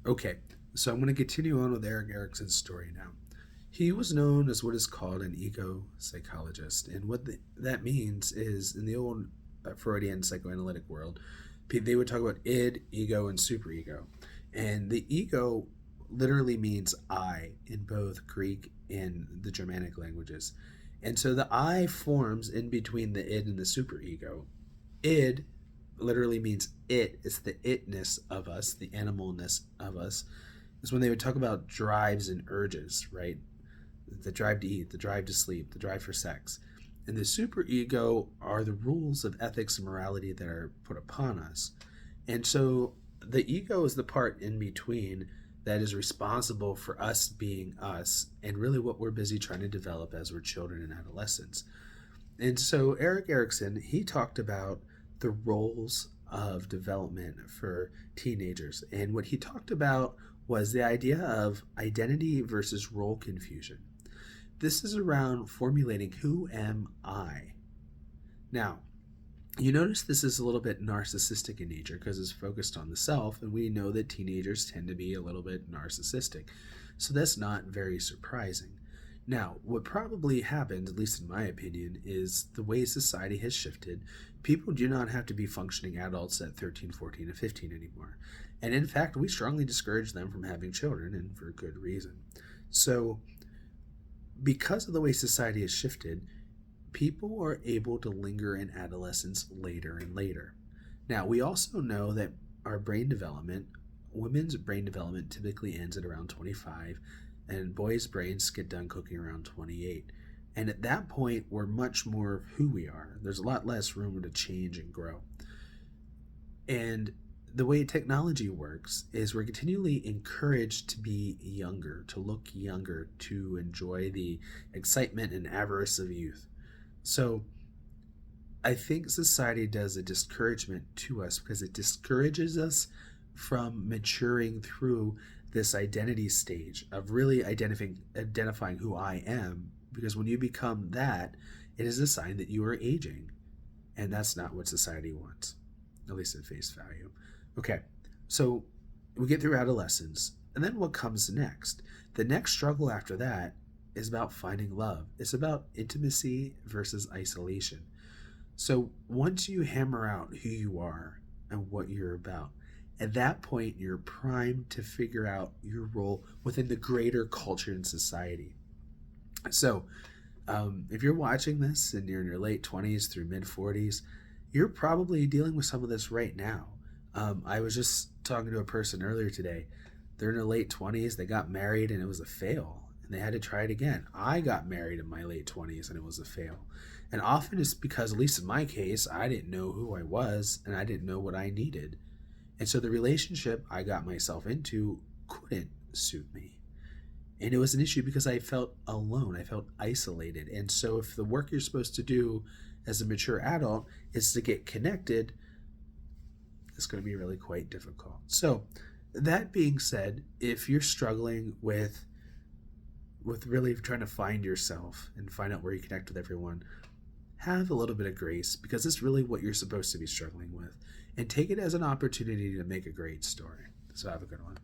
Okay, so I'm going to continue on with Eric Erickson's story now. He was known as what is called an ego psychologist, and that means is in the old Freudian psychoanalytic world, they would talk about id, ego, and superego. And the ego literally means I in both Greek and the Germanic languages. And so the I forms in between the id and the superego. Id literally means it. It's the itness of us, the animalness of us. Is when they would talk about drives and urges, right? The drive to eat, the drive to sleep, the drive for sex. And the superego are the rules of ethics and morality that are put upon us. And so the ego is the part in between that is responsible for us being us and really what we're busy trying to develop as we're children and adolescents. And so Eric Erickson, he talked about the roles of development for teenagers. And what he talked about was the idea of identity versus role confusion. This is around formulating who am I? Now, you notice this is a little bit narcissistic in nature because it's focused on the self, and we know that teenagers tend to be a little bit narcissistic. So that's not very surprising. Now, what probably happened, at least in my opinion, is the way society has shifted. People do not have to be functioning adults at 13, 14, and 15 anymore. And in fact, we strongly discourage them from having children, and for good reason. So, because of the way society has shifted, people are able to linger in adolescence later and later. Now, we also know that our brain development, women's brain development typically ends at around 25, and boys' brains get done cooking around 28. And at that point, we're much more of who we are. There's a lot less room to change and grow. And the way technology works is we're continually encouraged to be younger, to look younger, to enjoy the excitement and avarice of youth. So I think society does a discouragement to us because it discourages us from maturing through this identity stage of really identifying who I am. Because when you become that, it is a sign that you are aging. And that's not what society wants, at least at face value. Okay, so we get through adolescence. And then what comes next? The next struggle after that is about finding love. It's about intimacy versus isolation. So once you hammer out who you are and what you're about, at that point you're primed to figure out your role within the greater culture and society. So if you're watching this and you're in your late 20s through mid 40s, you're probably dealing with some of this right now. I was just talking to a person earlier today. They're in their late 20s, they got married, and it was a fail. And they had to try it again. I got married in my late 20s, and it was a fail. And often it's because, at least in my case, I didn't know who I was, and I didn't know what I needed. And so the relationship I got myself into couldn't suit me. And it was an issue because I felt alone. I felt isolated. And so if the work you're supposed to do as a mature adult is to get connected, it's going to be really quite difficult. So that being said, if you're struggling with really trying to find yourself and find out where you connect with everyone, have a little bit of grace because it's really what you're supposed to be struggling with. And take it as an opportunity to make a great story. So have a good one.